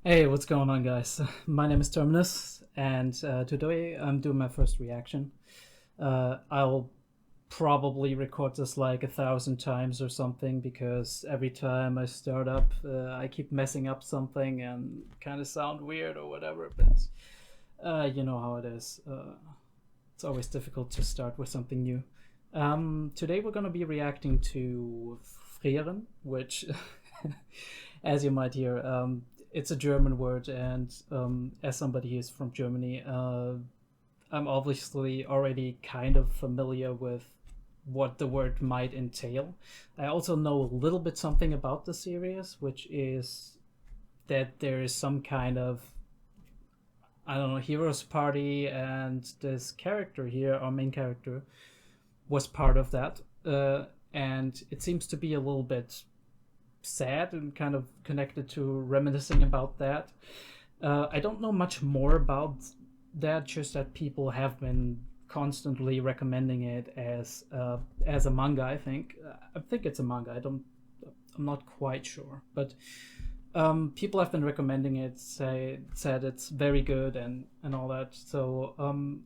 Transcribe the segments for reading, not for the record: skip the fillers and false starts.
Hey, what's going on, guys? My name is Terminus, and today I'm doing my first reaction. I'll probably record this like 1,000 times or something because every time I start up, I keep messing up something and kind of sound weird or whatever. But you know how it is. It's always difficult to start with something new. Today we're gonna be reacting to Frieren, which, as you might hear, it's a German word, and as somebody who's from Germany, I'm obviously already kind of familiar with what the word might entail. I also know a little bit something about the series, which is that there is some kind of, I don't know, heroes party, and this character here, our main character, was part of that. And it seems to be a little bit sad and kind of connected to reminiscing about that. I don't know much more about that, just that people have been constantly recommending it as a manga. I think it's a manga. I'm not quite sure, but people have been recommending it, said it's very good and all that. So I'm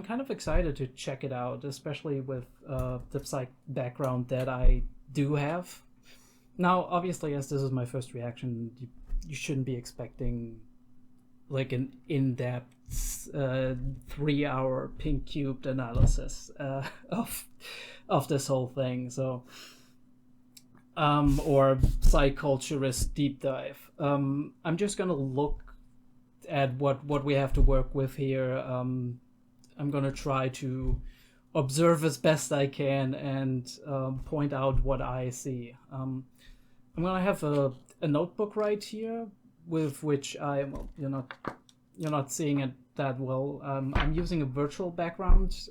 kind of excited to check it out, especially with the Psych background that I do have. Now, obviously, as this is my first reaction, you shouldn't be expecting like an in-depth 3-hour pink cubed analysis of this whole thing. So, or psyculturist deep dive. I'm just gonna look at what we have to work with here. I'm gonna try to observe as best I can and point out what I see. I'm gonna have a notebook right here with which you're not seeing it that well. I'm using a virtual background.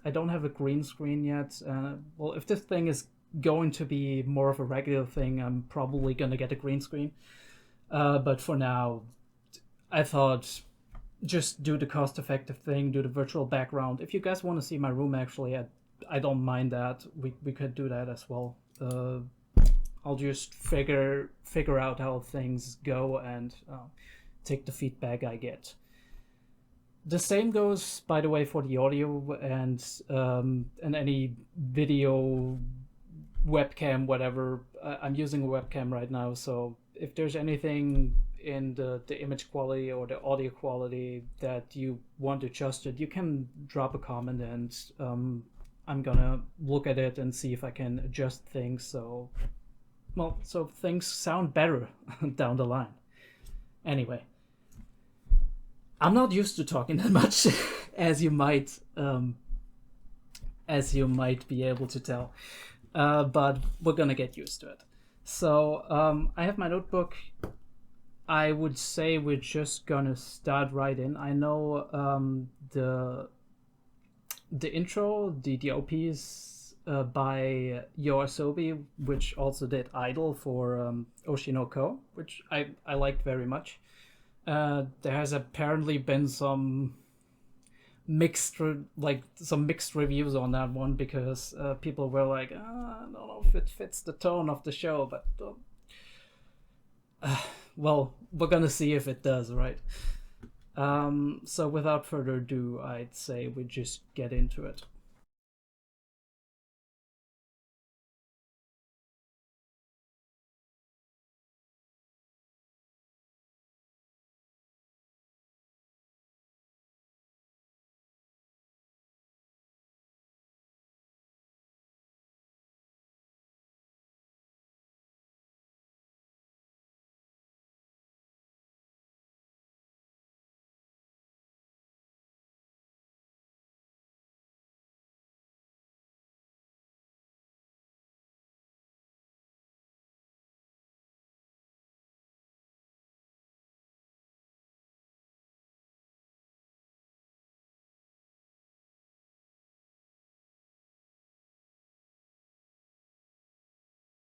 I don't have a green screen yet. Well, if this thing is going to be more of a regular thing, I'm probably gonna get a green screen. But for now, I thought just do the cost-effective thing, do the virtual background. If you guys want to see my room, actually, I don't mind that. We could do that as well. I'll just figure out how things go and take the feedback I get. The same goes, by the way, for the audio and any video webcam, whatever. I'm using a webcam right now, so if there's anything in the image quality or the audio quality that you want adjusted, you can drop a comment, and I'm gonna look at it and see if I can adjust things so things sound better down the line. Anyway, I'm not used to talking that much, as you might be able to tell, but we're gonna get used to it. So I have my notebook. I would say we're just gonna start right in. I know the intro, the OPs by 𝐲𝐬𝐫, which also did Idol for Oshi no Ko, which I liked very much. There has apparently been some mixed reviews on that one because people were like, I don't know if it fits the tone of the show, but well, we're gonna see if it does, right? So without further ado, I'd say we just get into it.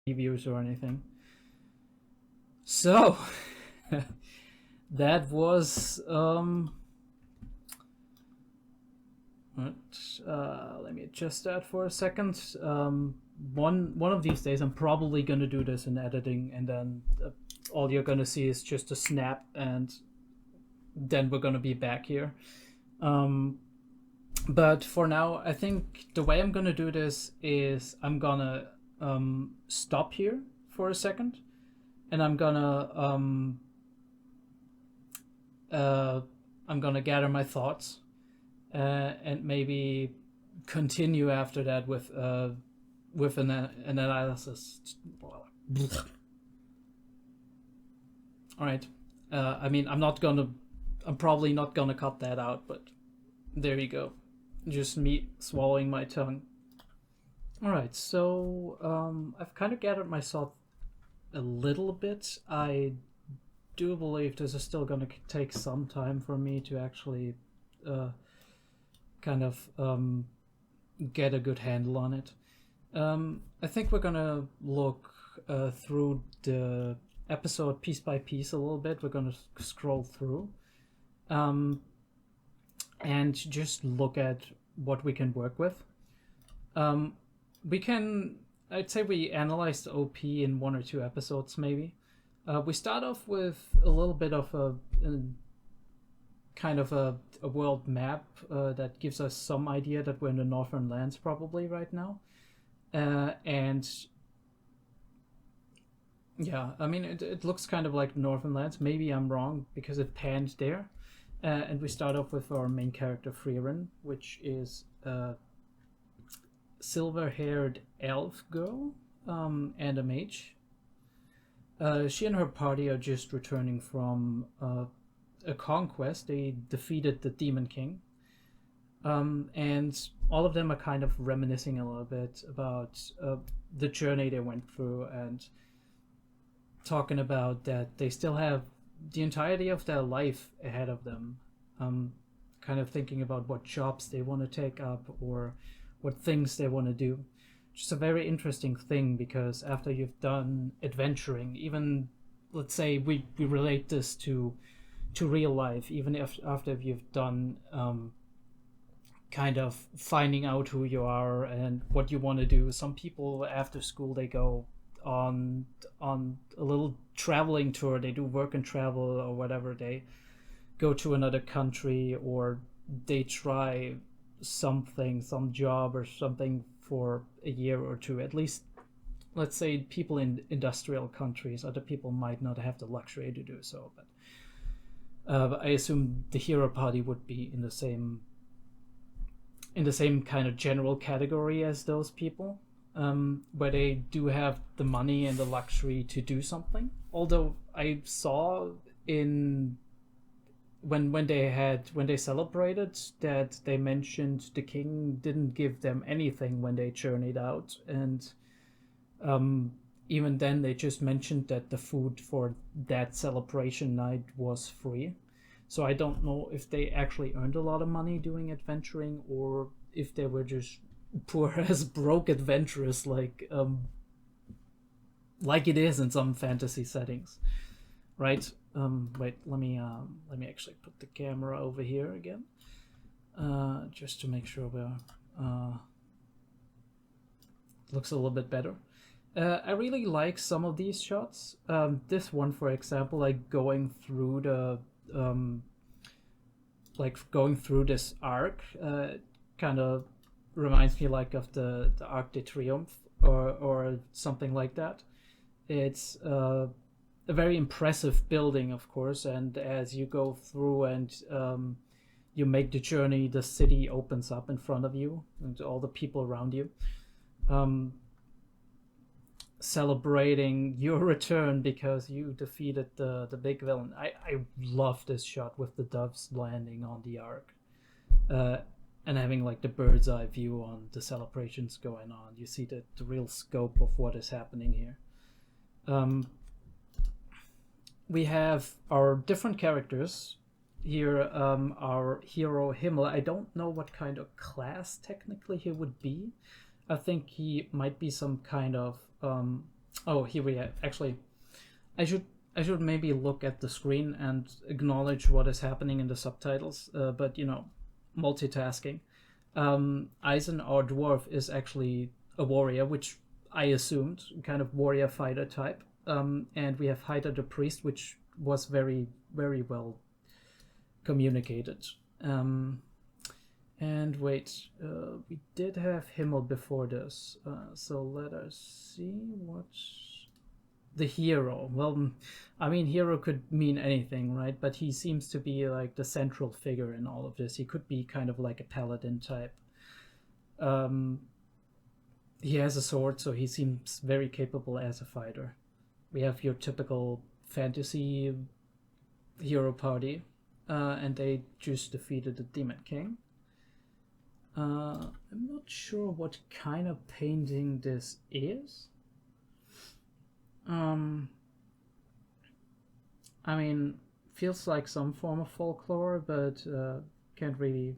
Reviews or anything. So that was let me adjust that for a second. One of these days I'm probably gonna do this in editing and then all you're gonna see is just a snap, and then we're gonna be back here. But for now, I think the way I'm gonna do this is I'm gonna stop here for a second, and I'm gonna gather my thoughts, and maybe continue after that with an analysis. All right. I mean, I'm probably not gonna cut that out, but there you go. Just me swallowing my tongue. All right. So I've kind of gathered myself a little bit. I do believe this is still gonna take some time for me to actually kind of get a good handle on it. I think we're gonna look through the episode piece by piece a little bit. We're gonna scroll through and just look at what we can work with. I'd say we analyzed the OP in 1 or 2 episodes maybe. We start off with a little bit of a kind of a world map that gives us some idea that we're in the Northern Lands probably right now. And yeah, I mean, it looks kind of like Northern Lands. Maybe I'm wrong because it panned there. And we start off with our main character, Frieren, which is a silver-haired elf girl and a mage. She and her party are just returning from a conquest. They defeated the Demon King. And all of them are kind of reminiscing a little bit about the journey they went through, and talking about that they still have the entirety of their life ahead of them. Kind of thinking about what jobs they want to take up or what things they want to do. Just a very interesting thing, because after you've done adventuring, even let's say we relate this to real life, even if after you've done kind of finding out who you are and what you want to do. Some people after school, they go on a little traveling tour. They do work and travel or whatever. They go to another country, or they try something, some job or something for a year or two. At least, let's say people in industrial countries, other people might not have the luxury to do so, but I assume the hero party would be in the same kind of general category as those people, where they do have the money and the luxury to do something. Although I saw when they celebrated that they mentioned the king didn't give them anything when they journeyed out, and even then they just mentioned that the food for that celebration night was free. So I don't know if they actually earned a lot of money doing adventuring, or if they were just poor as broke adventurers like it is in some fantasy settings, right? Wait, let me actually put the camera over here again, just to make sure we're looks a little bit better. I really like some of these shots. This one, for example, like going through this arc, kind of reminds me like of the Arc de Triomphe or something like that. It's a very impressive building, of course, and as you go through and you make the journey, the city opens up in front of you and all the people around you, celebrating your return because you defeated the big villain. I love this shot with the doves landing on the arc, and having like the bird's eye view on the celebrations going on. You see the real scope of what is happening here. We have our different characters here. Our hero Himmel, I don't know what kind of class technically he would be. I think he might be some kind of here we have, actually I should maybe look at the screen and acknowledge what is happening in the subtitles, but you know, multitasking. Eisen, our dwarf, is actually a warrior, which I assumed, kind of warrior fighter type. and we have Haida the priest, which was very, very well communicated. And wait, we did have Himmel before this, so let us see what... The hero. Well, I mean, hero could mean anything, right? But he seems to be like the central figure in all of this. He could be kind of like a paladin type. He has a sword, so he seems very capable as a fighter. We have your typical fantasy hero party, and they just defeated the Demon King. I'm not sure what kind of painting this is. I mean, feels like some form of folklore, but can't really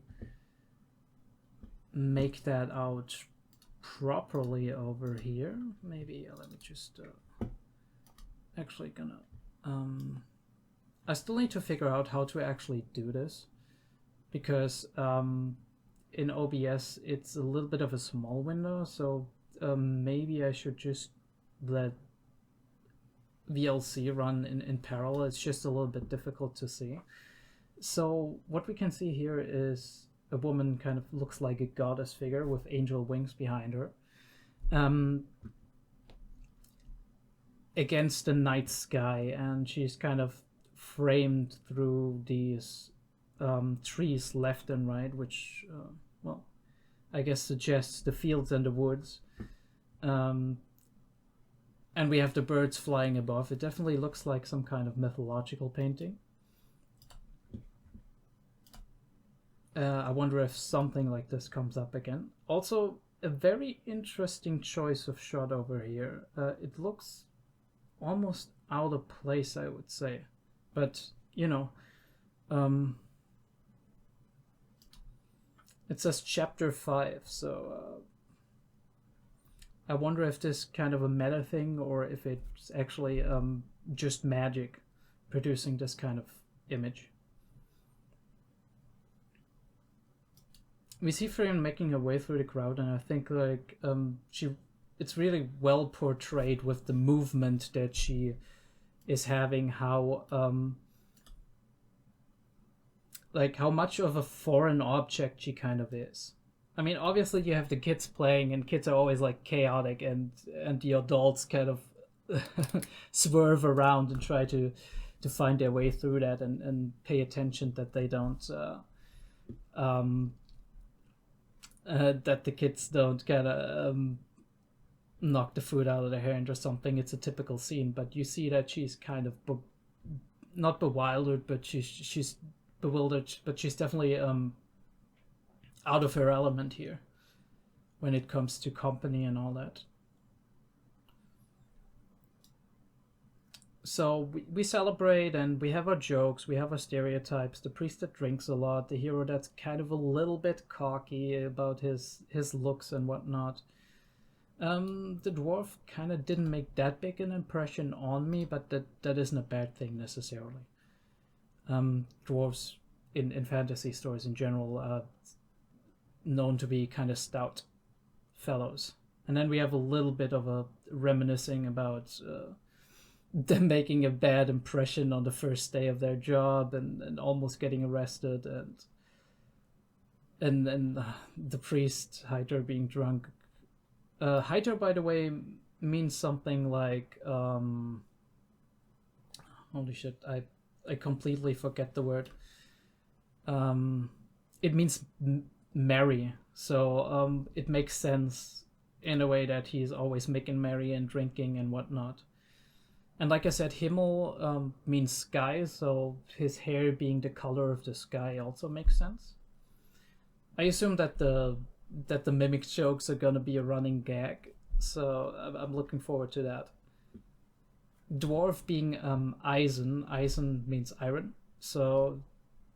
make that out properly over here. Maybe let me just actually gonna I still need to figure out how to actually do this, because in OBS it's a little bit of a small window, so maybe I should just let VLC run in parallel. It's just a little bit difficult to see. So what we can see here is a woman kind of looks like a goddess figure with angel wings behind her, against the night sky, and she's kind of framed through these trees left and right, which well, I guess suggests the fields and the woods. And we have the birds flying above. It definitely looks like some kind of mythological painting. I wonder if something like this comes up again. Also, a very interesting choice of shot over here. It looks almost out of place, I would say. But, you know, it says chapter 5, so... I wonder if this kind of a meta thing, or if it's actually just magic producing this kind of image. We see Frieren making her way through the crowd, and I think like it's really well portrayed with the movement that she is having, how like how much of a foreign object she kind of is. I mean, obviously you have the kids playing, and kids are always like chaotic, and the adults kind of swerve around and try to find their way through that, and pay attention that they don't that the kids don't kind of knock the food out of their hand or something. It's a typical scene, but you see that she's kind of not bewildered, but she's bewildered, but she's definitely out of her element here when it comes to company and all that. So we celebrate, and we have our jokes, we have our stereotypes. The priest that drinks a lot, the hero that's kind of a little bit cocky about his looks and whatnot. The dwarf kind of didn't make that big an impression on me, but that isn't a bad thing necessarily. Dwarves in fantasy stories in general known to be kind of stout fellows. And then we have a little bit of a reminiscing about them making a bad impression on the first day of their job, and almost getting arrested, and the priest 𝐸𝐬𝐿 being drunk. 𝐸𝐸𝐿, by the way, means something like holy shit, I completely forget the word. It means merry, so it makes sense in a way that he's always making merry and drinking and whatnot. And like I said, Himmel means sky, so his hair being the color of the sky also makes sense. I assume that the mimic jokes are gonna be a running gag, so I'm looking forward to that. Dwarf being 𝐈𝐦𝐩𝐿 means iron, so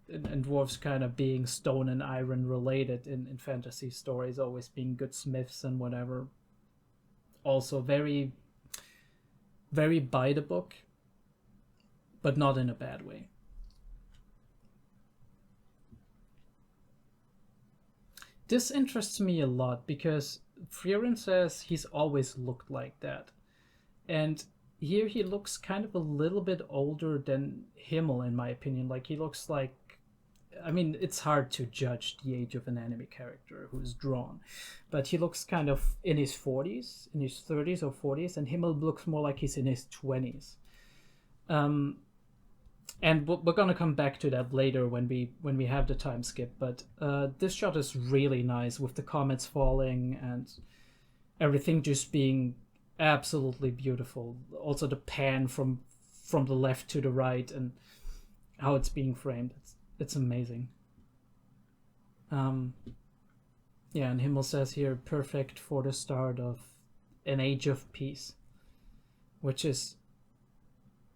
and dwarves kind of being stone and iron related in fantasy stories, always being good smiths and whatever. Also very, very by the book, but not in a bad way. This interests me a lot because Frieren says he's always looked like that. And here he looks kind of a little bit older than 𝐏𝐤𝐏, in my opinion. Like, he looks like, I mean, it's hard to judge the age of an anime character who is drawn, but he looks kind of in his 40s, in his 30s or 40s, and 𝐏𝐤𝐏 looks more like he's in his 20s. And we're gonna come back to that later when we have the time skip. But this shot is really nice with the comets falling and everything just being absolutely beautiful. Also the pan from the left to the right and how it's being framed. It's amazing. Yeah, and 𝐏𝐤𝐏 says here, perfect for the start of an age of peace, which is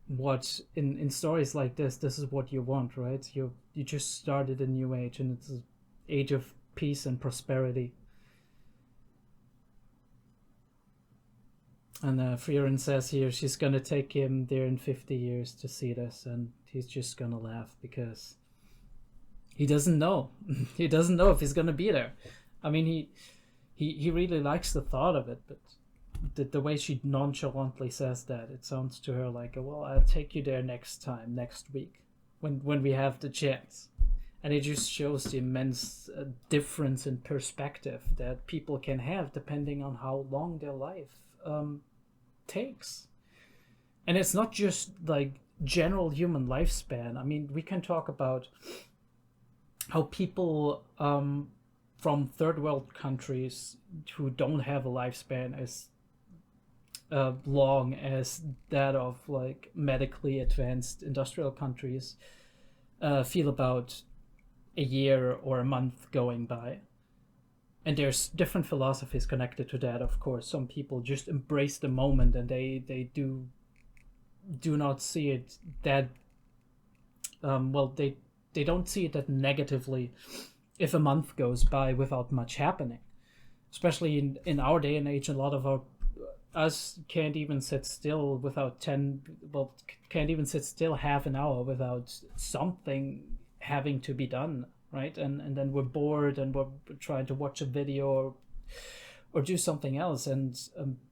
what in stories like this is what you want, right? You just started a new age, and it's an age of peace and prosperity. And Frieren says here she's gonna take him there in 50 years to see this, and he's just gonna laugh because he doesn't know. He doesn't know if he's gonna be there. I mean, he really likes the thought of it, but the way she nonchalantly says that, it sounds to her like, well, I'll take you there next week, when we have the chance. And it just shows the immense difference in perspective that people can have depending on how long their life takes. And it's not just like general human lifespan. I mean, we can talk about how people from third world countries who don't have a lifespan as long as that of like medically advanced industrial countries feel about a year or a month going by. And there's different philosophies connected to that, of course. Some people just embrace the moment, and they do not see it that they don't see it that negatively if a month goes by without much happening. Especially in our day and age, a lot of us can't even sit still can't even sit still half an hour without something having to be done, right? And then we're bored and we're trying to watch a video or do something else. And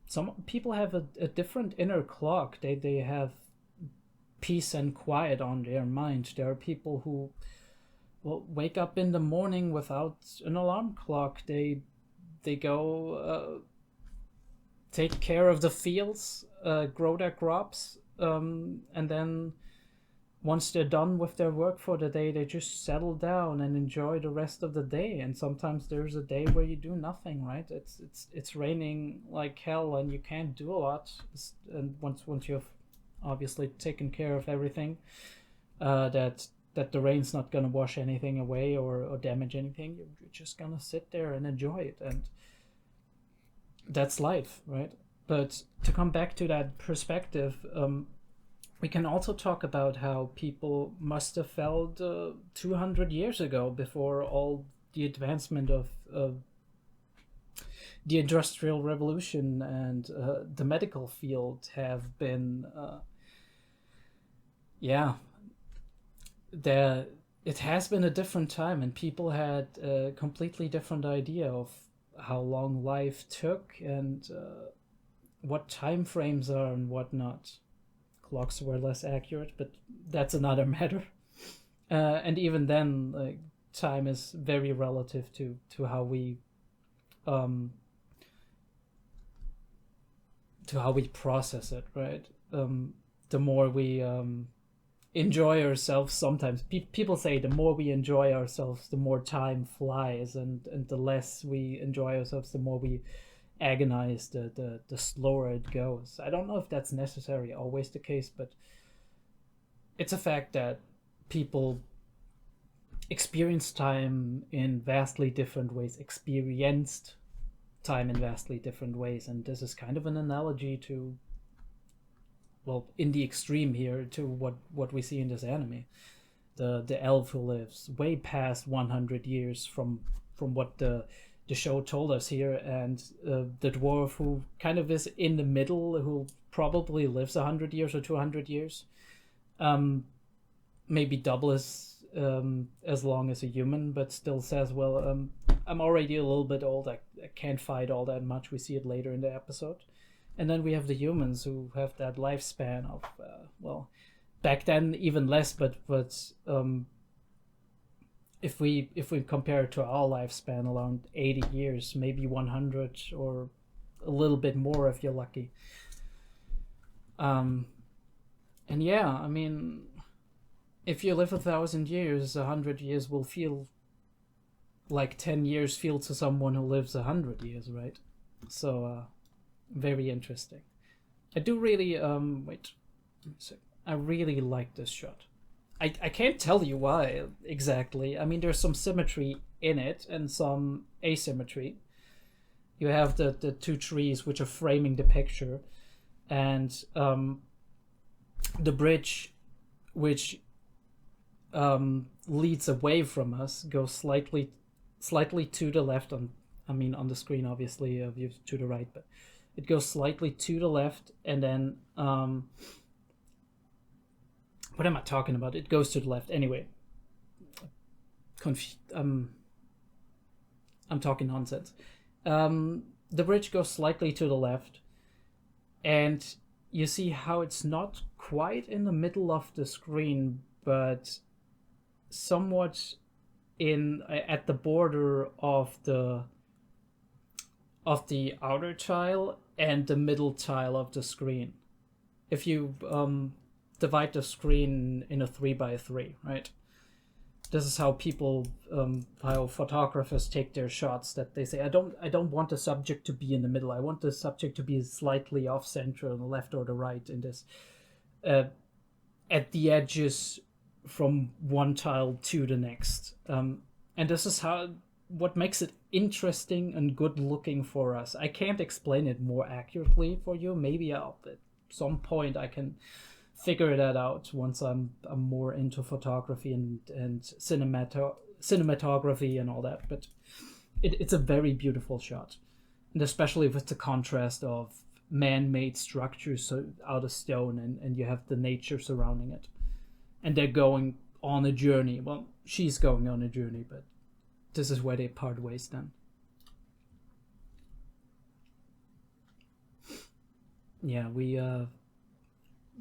some people have a different inner clock. They have peace and quiet on their mind. There are people who will wake up in the morning without an alarm clock. They go take care of the fields, grow their crops, and then once they're done with their work for the day, they just settle down and enjoy the rest of the day. And sometimes there's a day where you do nothing, right? It's raining like hell and you can't do a lot. And once you've obviously taken care of everything, that the rain's not gonna wash anything away or damage anything, you're just gonna sit there and enjoy it. And that's life, right? But to come back to that perspective, we can also talk about how people must have felt 200 years ago, before all the advancement of the Industrial Revolution and the medical field have been, it has been a different time, and people had a completely different idea of how long life took and what time frames are and whatnot. Clocks were less accurate, but that's another matter. And even then, like, time is very relative to how we process it, right? The more we enjoy ourselves, sometimes people say the more we enjoy ourselves, the more time flies, and the less we enjoy ourselves, the more we agonize, the slower it goes. I don't know if that's necessarily always the case, but it's a fact that people experience time in vastly different ways, and this is kind of an analogy to, well, in the extreme here, to what we see in this anime. The elf who lives way past 100 years from what the show told us here, and the dwarf who kind of is in the middle, who probably lives 100 years or 200 years, maybe double as long as a human, but still says, well, I'm already a little bit old, I can't fight all that much. We see it later in the episode. And then we have the humans who have that lifespan of, well, back then even less, but if we compare it to our lifespan, around 80 years, maybe 100 or a little bit more if you're lucky. And yeah, I mean, if you live 1,000 years, 100 years will feel like 10 years feel to someone who lives 100 years, right? So very interesting. I do really I really like this shot. I can't tell you why exactly. I mean, there's some symmetry in it and some asymmetry. You have the two trees which are framing the picture, and the bridge which leads away from us goes slightly to the left on the screen, obviously, view to the right, but it goes slightly to the left, and then what am I talking about? It goes to the left anyway. I'm talking nonsense. The bridge goes slightly to the left, and you see how it's not quite in the middle of the screen, but somewhat at the border of the outer tile and the middle tile of the screen. If you divide the screen in a 3x3, right? This is how how photographers take their shots. That they say, I don't want the subject to be in the middle. I want the subject to be slightly off center on the left or the right in this, at the edges from one tile to the next. And this is what makes it interesting and good looking for us. I can't explain it more accurately for you. Maybe at some point I can figure that out once I'm more into photography and cinematography and all that. But it's a very beautiful shot, and especially with the contrast of man-made structures out of stone, and you have the nature surrounding it, and they're going on a journey. Well, she's going on a journey, but this is where they part ways then. Yeah,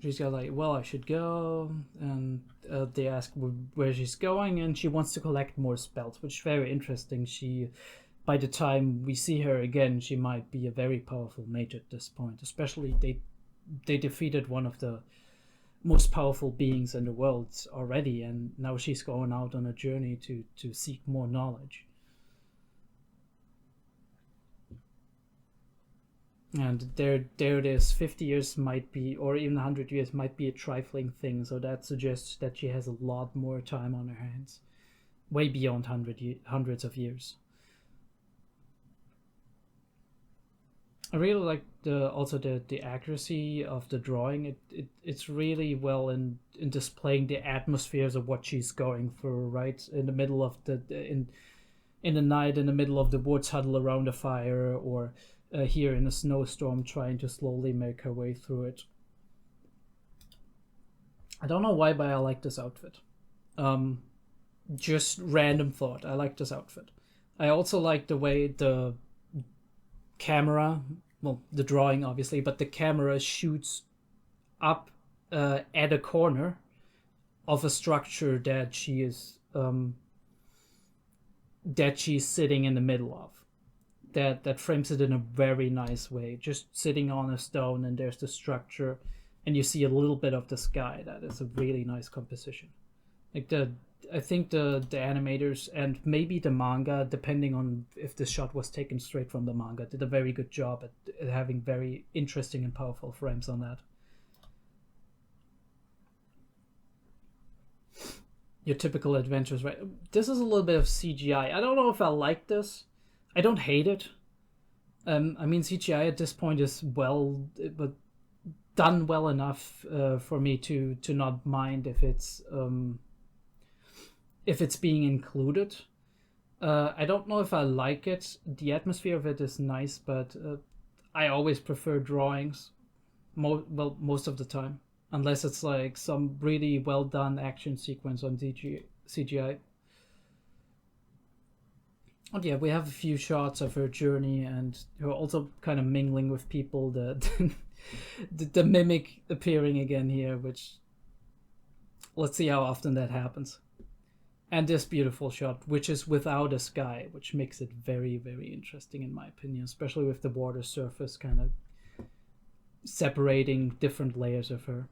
she's got like, well, I should go, and they ask where she's going, and she wants to collect more spells, which is very interesting. By the time we see her again, she might be a very powerful mage at this point. Especially they defeated one of the most powerful beings in the world already, and now she's going out on a journey to seek more knowledge. And there it is. 50 years might be, or even 100 years might be a trifling thing, so that suggests that she has a lot more time on her hands. Way beyond hundreds of years. I really like the accuracy of the drawing. It's really well in displaying the atmospheres of what she's going through, right? In the middle of in the night, in the middle of the woods, huddle around a fire, or here in a snowstorm, trying to slowly make her way through it. I don't know why, but I like this outfit. Just random thought. I like this outfit. I also like the way the camera, well, the drawing obviously, but the camera shoots up at a corner of a structure that she's sitting in the middle of. That frames it in a very nice way. Just sitting on a stone, and there's the structure, and you see a little bit of the sky. That is a really nice composition. Like I think the animators and maybe the manga, depending on if the shot was taken straight from the manga, did a very good job at having very interesting and powerful frames on that. Your typical adventures, right? This is a little bit of CGI. I don't know if I like this. I don't hate it. I mean, CGI at this point is but done well enough for me to not mind if it's being included. I don't know if I like it. The atmosphere of it is nice, but I always prefer drawings. Most of the time, unless it's like some really well done action sequence on CGI. Oh yeah, we have a few shots of her journey and her also kind of mingling with people. The mimic appearing again here, which let's see how often that happens. And this beautiful shot, which is without a sky, which makes it very, very interesting in my opinion, especially with the water surface kind of separating different layers of her.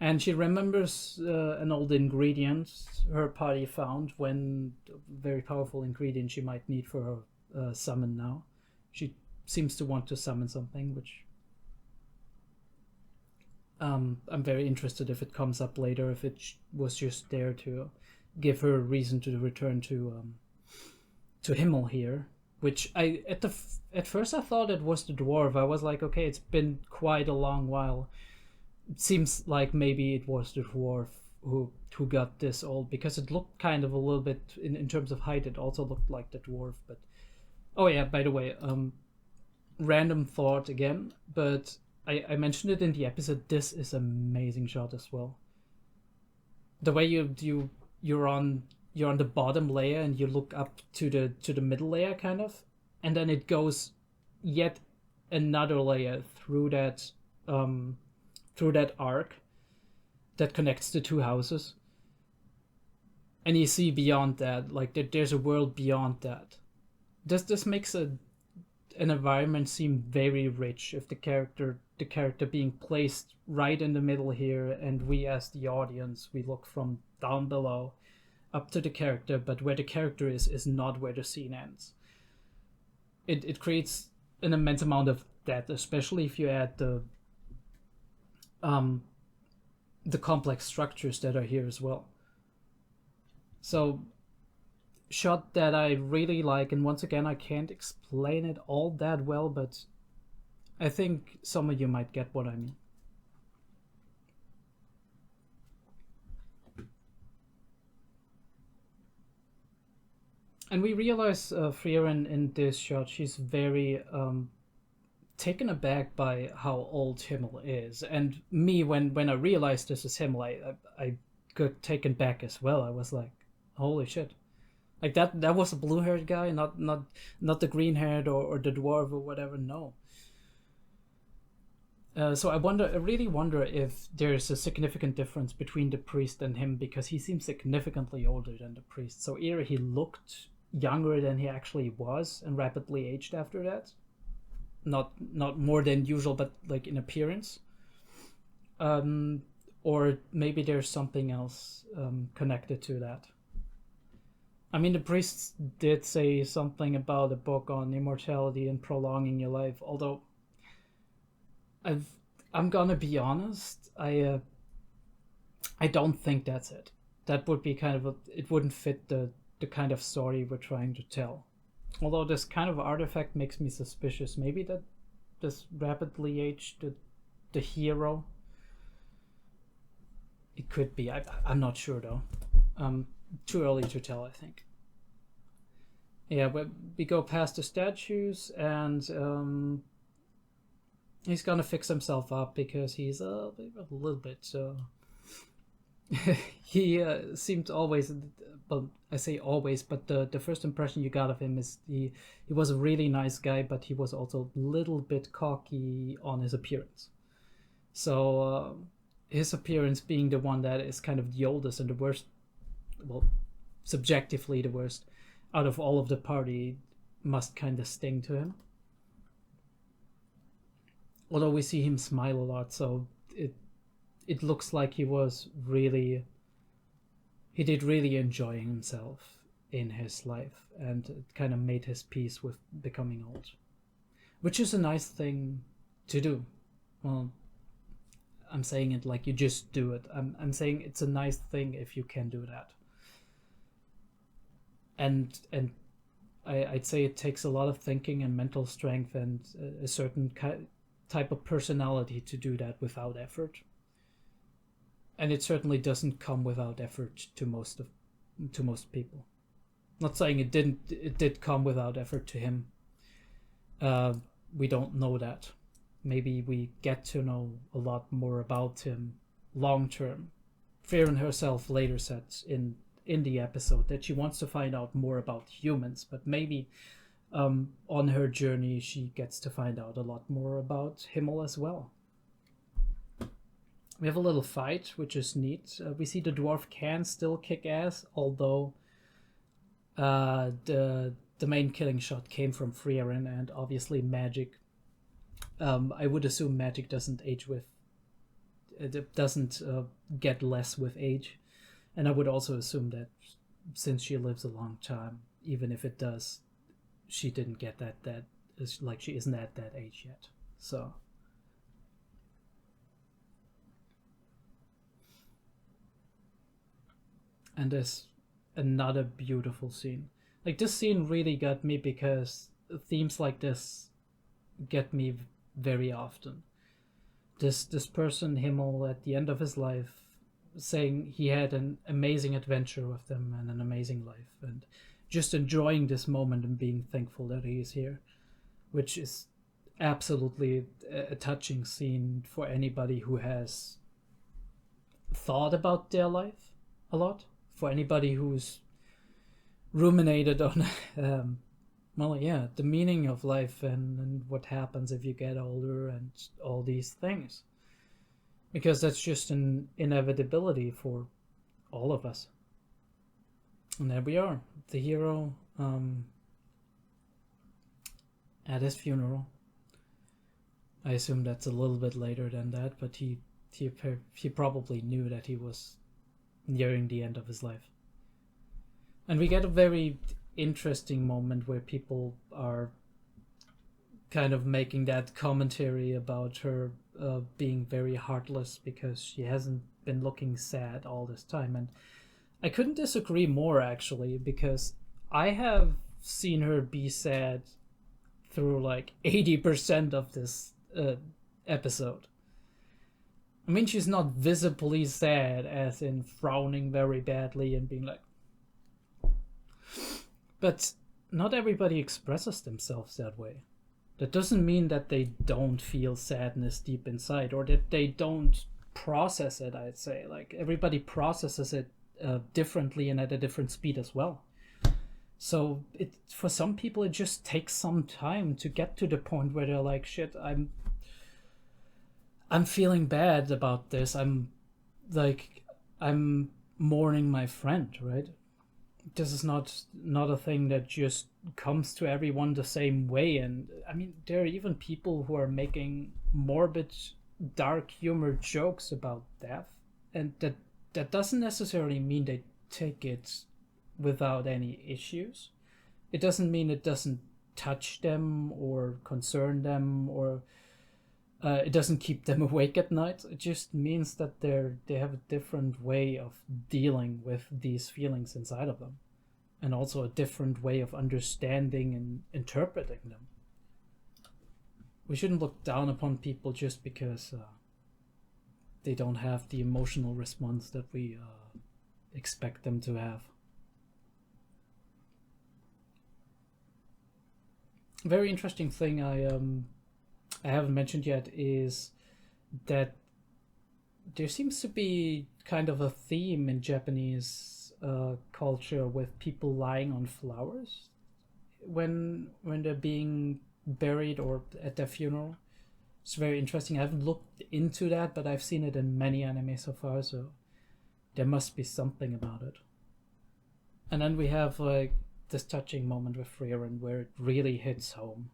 And she remembers an old ingredient her party found, when a very powerful ingredient she might need for her summon now. She seems to want to summon something, which I'm very interested if it comes up later, if it was just there to give her a reason to return to Himmel here. Which at first I thought it was the dwarf. I was like, okay, it's been quite a long while. It seems like maybe it was the dwarf who got this old, because it looked kind of a little bit in terms of height. It also looked like the dwarf. But oh yeah, by the way, random thought again, but I mentioned it in the episode. This is an amazing shot as well. The way you're on the bottom layer and you look up to the middle layer kind of, and then it goes yet another layer through that arc that connects the two houses, and you see beyond that, like there's a world beyond that. This makes an environment seem very rich, if the character being placed right in the middle here, and we as the audience, we look from down below up to the character, but where the character is not where the scene ends. It creates an immense amount of depth, especially if you add the complex structures that are here as well. So, shot that I really like, and once again I can't explain it all that well, but I think some of you might get what I mean. And we realize Frieren in this shot, she's very taken aback by how old Himmel is. And me, when I realized this is Himmel, I got taken back as well. I was like, holy shit. Like that was a blue-haired guy, not the green-haired or the dwarf or whatever, no. So I really wonder if there's a significant difference between the priest and him, because he seems significantly older than the priest. So either he looked younger than he actually was and rapidly aged after that, not more than usual, but like in appearance, or maybe there's something else connected to that. I mean, the priests did say something about a book on immortality and prolonging your life, although I'm gonna be honest, I don't think that's it. That would be kind of it wouldn't fit the kind of story we're trying to tell. Although this kind of artifact makes me suspicious. Maybe that this rapidly aged the hero. It could be. I'm not sure though. Too early to tell, I think. Yeah, we go past the statues, and he's gonna fix himself up because he's a little bit. He seemed always, well, I say always, but the first impression you got of him is he was a really nice guy, but he was also a little bit cocky on his appearance. So his appearance being the one that is kind of the oldest and the worst, well, subjectively the worst out of all of the party, must kind of sting to him. Although we see him smile a lot, so it looks like he did really enjoy himself in his life, and it kind of made his peace with becoming old, which is a nice thing to do. Well, I'm saying it like you just do it. I'm saying it's a nice thing if you can do that. And I'd say it takes a lot of thinking and mental strength and a certain type of personality to do that without effort. And it certainly doesn't come without effort to most people. Not saying it didn't. It did come without effort to him. We don't know that. Maybe we get to know a lot more about him long term. Frieren herself later said in in the episode that she wants to find out more about humans, but maybe on her journey she gets to find out a lot more about 𝐏𝐢𝐏 as well. We have a little fight, which is neat. We see the dwarf can still kick ass, although the main killing shot came from Frieren, and obviously magic. I would assume magic doesn't age with. It doesn't get less with age, and I would also assume that since she lives a long time, even if it does, she didn't get that like she isn't at that age yet. So. And there's another beautiful scene. Like, this scene really got me because themes like this get me very often. This person, 𝐏𝐢𝐏, at the end of his life, saying he had an amazing adventure with them and an amazing life, and just enjoying this moment and being thankful that he is here, which is absolutely a touching scene for anybody who has thought about their life a lot. For anybody who's ruminated on, the meaning of life and what happens if you get older and all these things. Because that's just an inevitability for all of us. And there we are, the hero at his funeral. I assume that's a little bit later than that, but he probably knew that he was nearing the end of his life. And we get a very interesting moment where people are kind of making that commentary about her being very heartless because she hasn't been looking sad all this time. And I couldn't disagree more, actually, because I have seen her be sad through like 80% of this episode. I mean, she's not visibly sad, as in frowning very badly and being like... But not everybody expresses themselves that way. That doesn't mean that they don't feel sadness deep inside, or that they don't process it, I'd say. Like, everybody processes it differently and at a different speed as well. So for some people, it just takes some time to get to the point where they're like, shit, I'm feeling bad about this. I'm mourning my friend, right? This is not a thing that just comes to everyone the same way. And I mean, there are even people who are making morbid, dark humor jokes about death, and that doesn't necessarily mean they take it without any issues. It doesn't mean it doesn't touch them or concern them, or it doesn't keep them awake at night. It just means that they have a different way of dealing with these feelings inside of them, and also a different way of understanding and interpreting them. We shouldn't look down upon people just because they don't have the emotional response that we expect them to have. Very interesting thing I haven't mentioned yet is that there seems to be kind of a theme in Japanese culture with people lying on flowers when they're being buried or at their funeral. It's very interesting. I haven't looked into that, but I've seen it in many anime so far, so there must be something about it. And then we have like this touching moment with Frieren where it really hits home,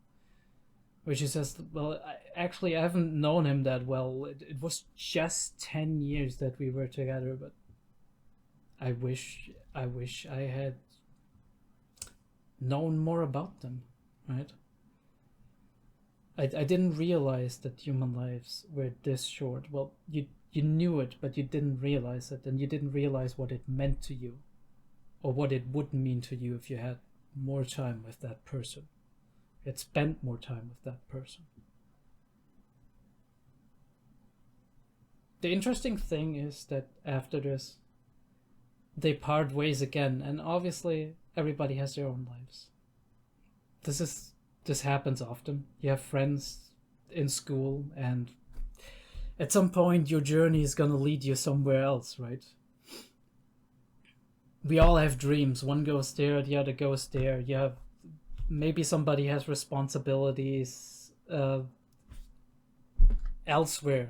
where she says, well, I haven't known him that well. It was just 10 years that we were together, but I wish I had known more about them, right? I didn't realize that human lives were this short. Well, you knew it, but you didn't realize it, and you didn't realize what it meant to you, or what it would mean to you if you had more time with that person. Had spent more time with that person. The interesting thing is that after this, they part ways again, and obviously everybody has their own lives. This happens often. You have friends in school, and at some point your journey is gonna lead you somewhere else, right? we all have dreams. One goes there, the other goes there. You have maybe somebody has responsibilities elsewhere,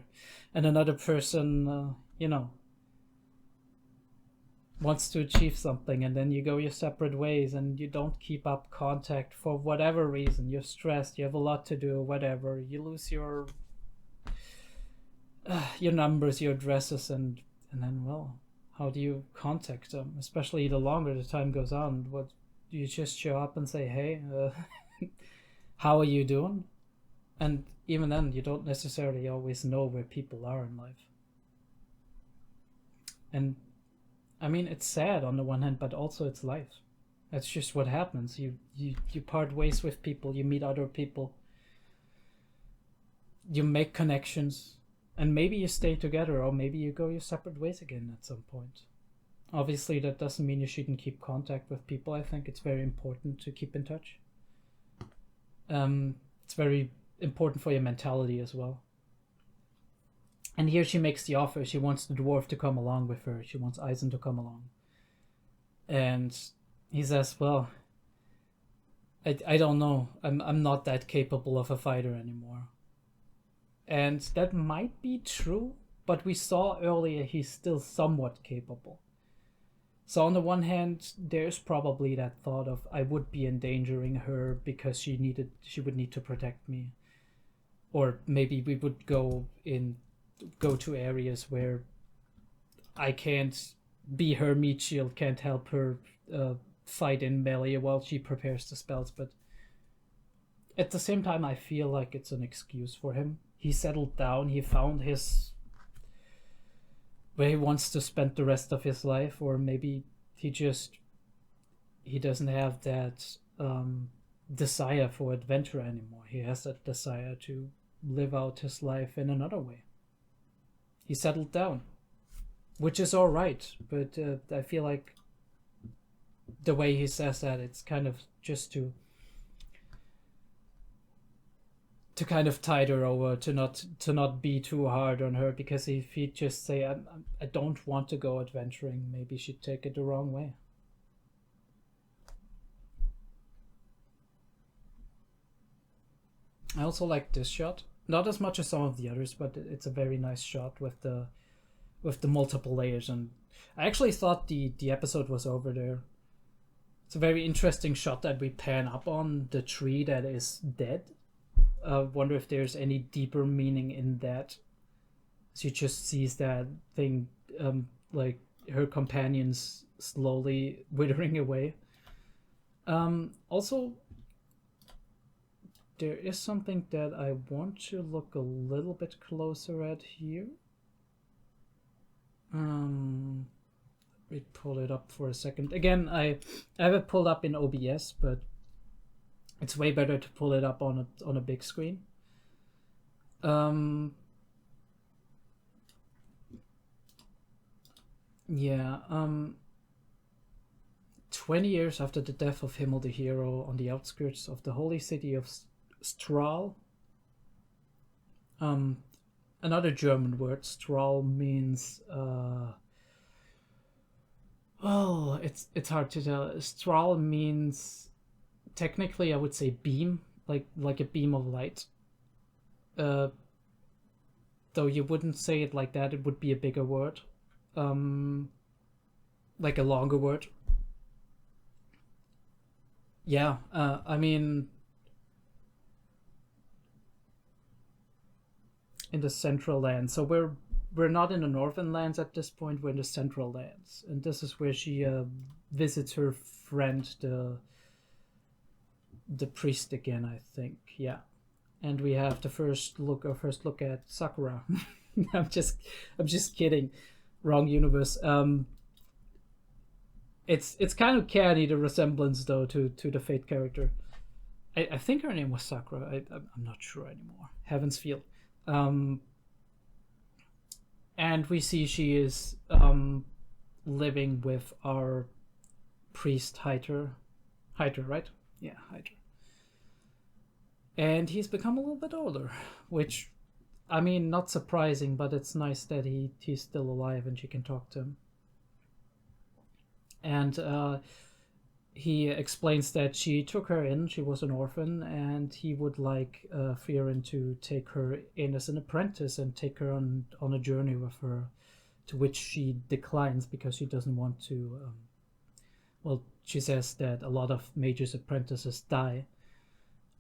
and another person, wants to achieve something, and then you go your separate ways, and you don't keep up contact for whatever reason. You're stressed. You have a lot to do. Whatever. You lose your numbers, your addresses, and then, well, how do you contact them? Especially the longer the time goes on. What, do you just show up and say, hey, how are you doing? And even then, you don't necessarily always know where people are in life. And I mean, it's sad on the one hand, but also it's life. That's just what happens. You part ways with people, you meet other people, you make connections, and maybe you stay together, or maybe you go your separate ways again at some point. Obviously, that doesn't mean you shouldn't keep contact with people. I think it's very important to keep in touch. It's very important for your mentality as well. And here she makes the offer. She wants the dwarf to come along with her. She wants 𝐈𝐦𝐩 to come along. And he says, well, I don't know. I'm not that capable of a fighter anymore. And that might be true, but we saw earlier he's still somewhat capable. So on the one hand, there's probably that thought of, I would be endangering her because she would need to protect me. Or maybe we would go to areas where I can't be her meat shield, can't help her fight in melee while she prepares the spells. But at the same time, I feel like it's an excuse for him. He settled down, he found where he wants to spend the rest of his life, or maybe he doesn't have that desire for adventure anymore. He has that desire to live out his life in another way. He settled down, which is all right, but I feel like the way he says that, it's kind of just to kind of tide her over, to not be too hard on her, because if he'd just say, I don't want to go adventuring, maybe she'd take it the wrong way. I also like this shot, not as much as some of the others, but it's a very nice shot with the multiple layers. And I actually thought the episode was over there. It's a very interesting shot that we pan up on the tree that is dead. Wonder if there's any deeper meaning in that. She just sees that thing, like her companions slowly withering away. Also, there is something that I want to look a little bit closer at here. Let me pull it up for a second. Again, I have it pulled up in OBS, but it's way better to pull it up on a big screen. 20 years after the death of 𝐏𝐢𝐏 the hero on the outskirts of the holy city of 𝔸𝕓. Another German word. 𝔸𝕓 means it's hard to tell. 𝔸𝕓 means, technically I would say beam, like a beam of light. Though you wouldn't say it like that, it would be a bigger word. Like a longer word. Yeah, I mean, in the central lands. So we're not in the northern lands at this point, we're in the central lands. And this is where she visits her friend, the priest again, I think. Yeah. And we have the first look at Sakura. I'm just kidding. Wrong universe. It's kind of canny, the resemblance though to the Fate character. I think her name was Sakura. I'm not sure anymore. Heaven's Feel. And we see she is living with our priest 𝐈𝐦𝐩, right? Yeah, 𝐈𝐦𝐩. And he's become a little bit older, which, I mean, not surprising, but it's nice that he's still alive and she can talk to him. And he explains that she took her in, she was an orphan, and he would like Frieren to take her in as an apprentice and take her on a journey with her, to which she declines because she doesn't want to. Well, she says that a lot of mages' apprentices die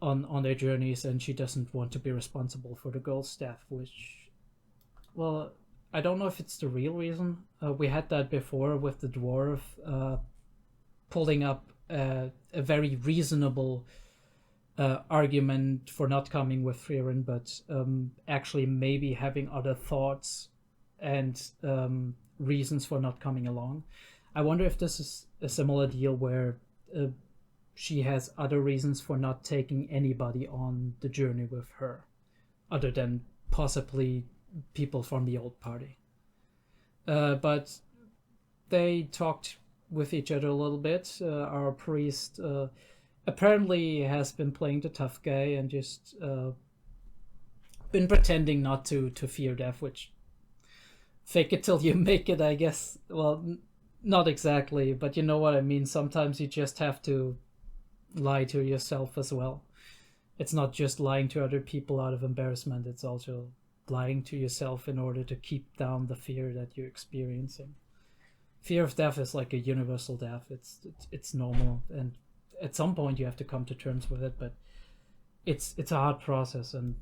on their journeys, and she doesn't want to be responsible for the girl's death, which, well, I don't know if it's the real reason. We had that before with the dwarf pulling up a very reasonable argument for not coming with Frieren, but actually maybe having other thoughts and reasons for not coming along. I wonder if this is a similar deal where she has other reasons for not taking anybody on the journey with her, other than possibly people from the old party. But they talked with each other a little bit. Our priest apparently has been playing the tough guy and just been pretending not to fear death, which fake it till you make it, I guess. Well, not exactly, but you know what I mean. Sometimes you just have to lie to yourself as well. It's not just lying to other people out of embarrassment, it's also lying to yourself in order to keep down the fear that you're experiencing. Fear of death is like a universal death. It's normal, and at some point you have to come to terms with it, but it's a hard process, and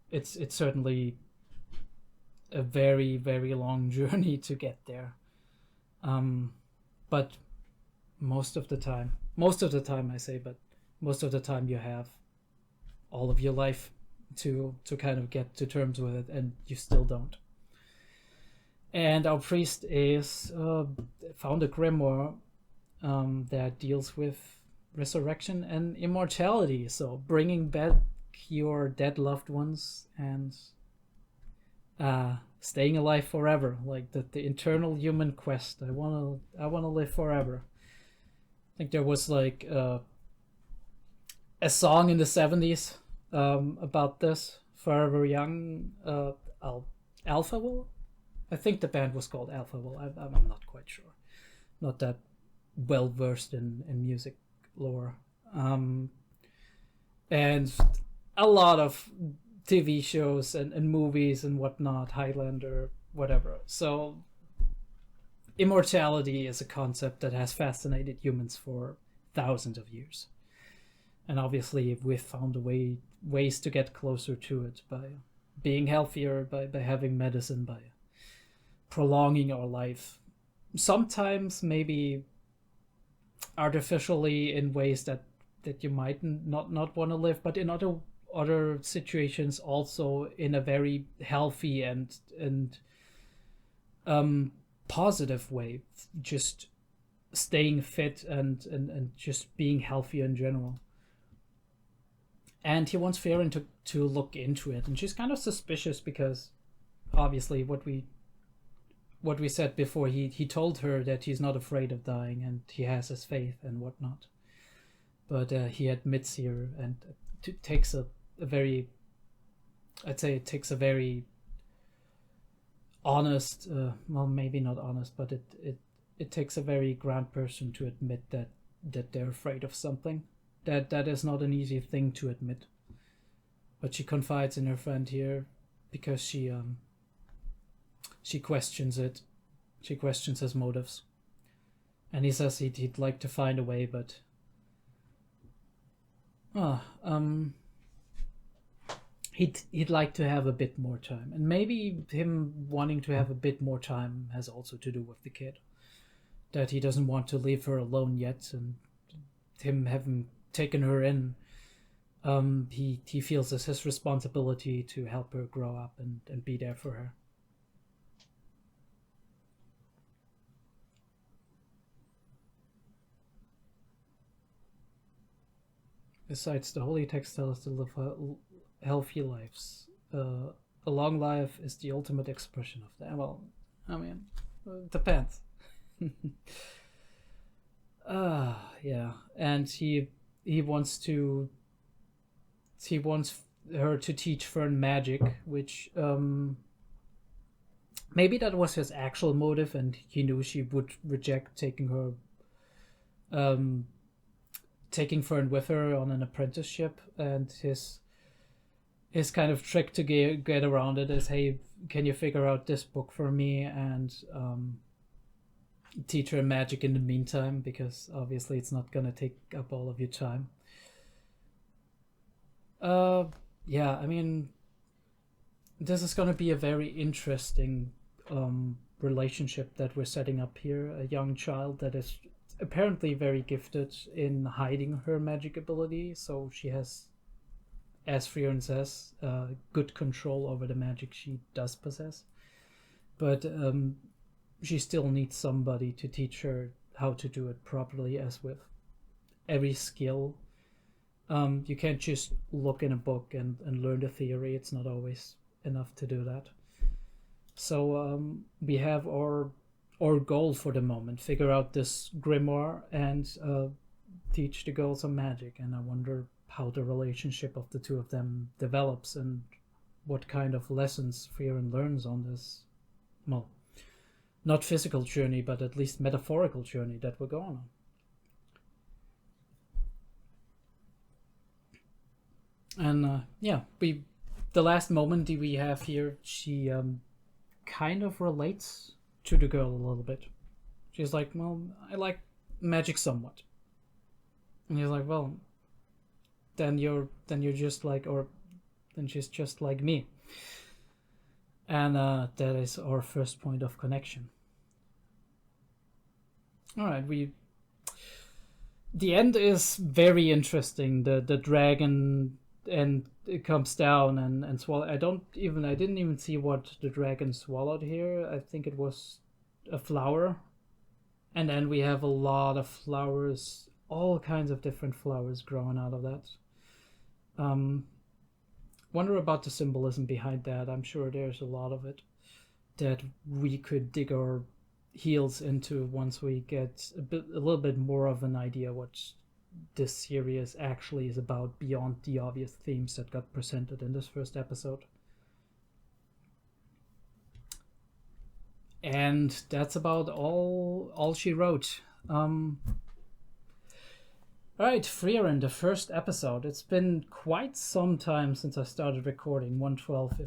it's certainly a very, very long journey to get there. But most of the time I say, but most of the time you have all of your life to kind of get to terms with it, and you still don't. And our priest is found a grimoire that deals with resurrection and immortality, so bringing back your dead loved ones and staying alive forever, like the eternal human quest. I wanna live forever. I think there was like a song in the 70s about this, Forever Young. Alpha Will? I think the band was called Alpha Will. I'm not quite sure. Not that well versed in music lore. And a lot of TV shows and movies and whatnot, Highlander, whatever. So immortality is a concept that has fascinated humans for thousands of years. And obviously we've found ways to get closer to it by being healthier, by having medicine, by prolonging our life. Sometimes maybe artificially in ways that you might not want to live, but in other situations also in a very healthy and positive way, just staying fit and just being healthier in general. And he wants Frieren to look into it, and she's kind of suspicious because obviously what we said before, he told her that he's not afraid of dying and he has his faith and whatnot, but he admits here, and it takes a very, I'd say it takes a very honest, well, maybe not honest, but it takes a very grand person to admit that they're afraid of something. That is not an easy thing to admit. But she confides in her friend here because she questions it. She questions his motives. And he says he'd like to find a way, but he'd like to have a bit more time. And maybe him wanting to have a bit more time has also to do with the kid. That he doesn't want to leave her alone yet, and him having taken her in, he feels it's his responsibility to help her grow up and be there for her. Besides, the holy text tells us to live healthy lives. A long life is the ultimate expression of that. Well, I mean, it depends. Yeah, and he wants her to teach Fern magic, which maybe that was his actual motive, and he knew she would reject taking Frieren with her on an apprenticeship, and his kind of trick to get around it is, hey, can you figure out this book for me and teach her magic in the meantime, because obviously it's not gonna take up all of your time. Yeah, I mean, this is gonna be a very interesting relationship that we're setting up here. A young child that is apparently very gifted in hiding her magic ability, so she has, as Frieren says, good control over the magic she does possess. But she still needs somebody to teach her how to do it properly, as with every skill. You can't just look in a book and learn the theory. It's not always enough to do that. So we have our goal for the moment: figure out this grimoire and teach the girl some magic. And I wonder how the relationship of the two of them develops and what kind of lessons Frieren learns on this, well, not physical journey, but at least metaphorical journey that we're going on. And yeah, the last moment that we have here, she kind of relates to the girl a little bit. She's like, well, I like magic somewhat. And he's like, well, then you're just like, or then she's just like me. And that is our first point of connection. All right, the end is very interesting. The dragon, and it comes down and swallow. I didn't even see what the dragon swallowed here. I think it was a flower. And then we have a lot of flowers, all kinds of different flowers growing out of that. Wonder about the symbolism behind that. I'm sure there's a lot of it that we could dig our heels into once we get a little bit more of an idea what this series actually is about, beyond the obvious themes that got presented in this first episode. And that's about all she wrote. Alright, Frieren, the first episode. It's been quite some time since I started recording, 112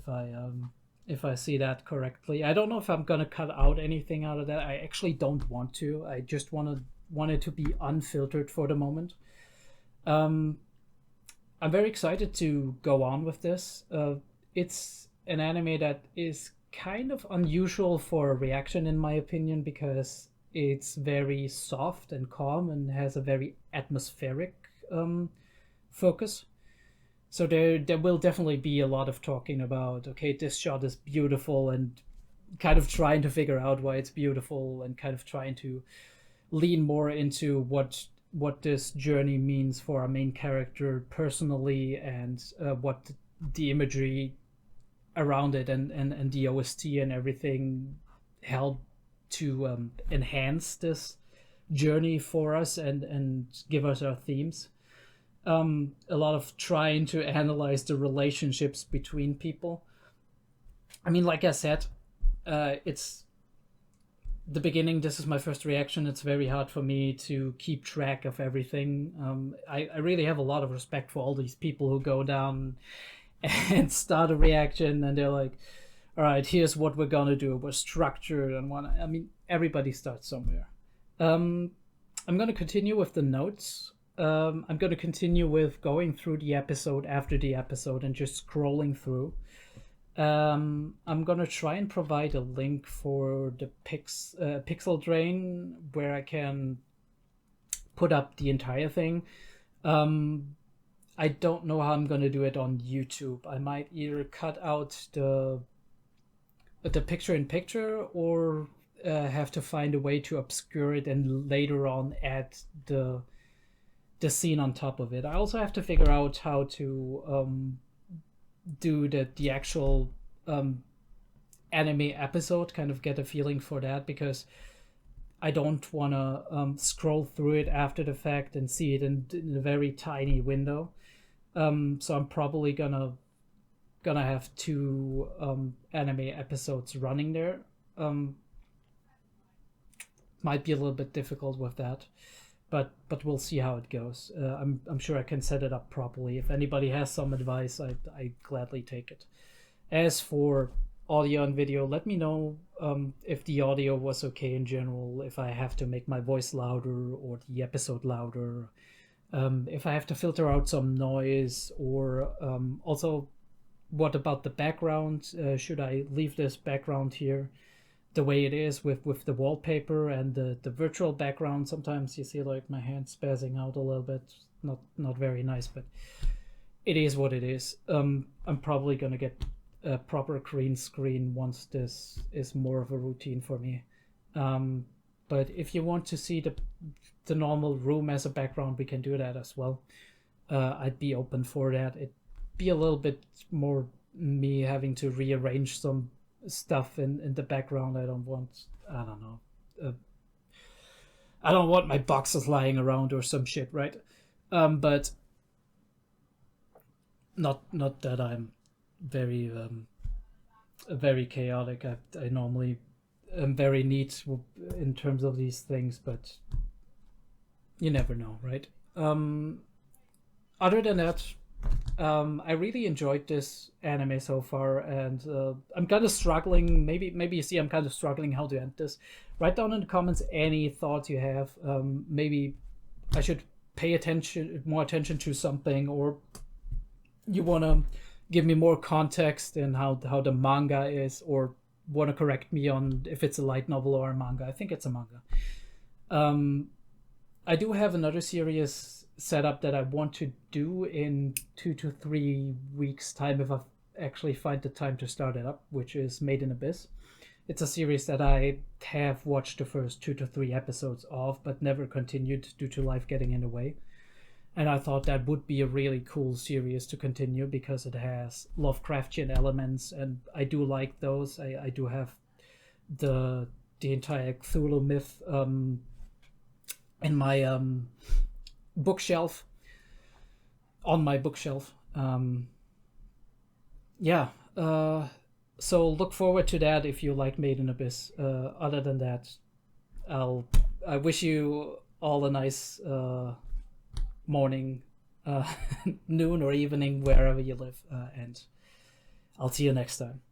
if I see that correctly. I don't know if I'm gonna cut out anything out of that. I actually don't want to. I just want it to be unfiltered for the moment. I'm very excited to go on with this. It's an anime that is kind of unusual for a reaction, in my opinion, because it's very soft and calm and has a very atmospheric focus. So there will definitely be a lot of talking about, okay, this shot is beautiful, and kind of trying to figure out why it's beautiful, and kind of trying to lean more into what this journey means for our main character personally, and what the imagery around it and the OST and everything help to enhance this journey for us and give us our themes. A lot of trying to analyze the relationships between people. I mean, like I said, it's the beginning. This is my first reaction. It's very hard for me to keep track of everything. I really have a lot of respect for all these people who go down and start a reaction, and they're like, all right, here's what we're gonna do. We're structured and I mean, everybody starts somewhere. I'm gonna continue with the notes. I'm gonna continue with going through the episode after the episode and just scrolling through. I'm gonna try and provide a link for the Pixeldrain where I can put up the entire thing. I don't know how I'm gonna do it on YouTube. I might either cut out the picture-in-picture or have to find a way to obscure it and later on add the scene on top of it. I also have to figure out how to do the actual anime episode, kind of get a feeling for that, because I don't want to scroll through it after the fact and see it in a very tiny window. So I'm probably gonna have two anime episodes running there. might be a little bit difficult with that, but we'll see how it goes. I'm sure I can set it up properly. If anybody has some advice, I gladly take it. As for audio and video, let me know if the audio was okay in general, if I have to make my voice louder or the episode louder, if I have to filter out some noise, or also what about the background? Should I leave this background here the way it is with the wallpaper and the virtual background? Sometimes you see like my hand spazzing out a little bit, not very nice, but it is what it is. I'm probably gonna get a proper green screen once this is more of a routine for me. But if you want to see the normal room as a background, we can do that as well. I'd be open for that. It'd be a little bit more me having to rearrange some stuff in the background. I don't want my boxes lying around or some shit, right? But not that I'm very chaotic. I normally am very neat in terms of these things, but you never know, right? Other than that, I really enjoyed this anime so far, and I'm kind of struggling. Maybe you see I'm kind of struggling how to end this. Write down in the comments any thoughts you have. Maybe I should pay more attention to something, or you want to give me more context in how the manga is, or want to correct me on if it's a light novel or a manga. I think it's a manga. I do have another series set up that I want to do in 2 to 3 weeks time, if I actually find the time to start it up, which is Made in Abyss. It's a series that I have watched the first 2 to 3 episodes of, but never continued due to life getting in the way. And I thought that would be a really cool series to continue because it has Lovecraftian elements, and I do like those. I do have the entire Cthulhu myth in my bookshelf, on my bookshelf. So look forward to that if you like Made in Abyss. Other than that, I wish you all a nice morning, noon or evening, wherever you live, and I'll see you next time.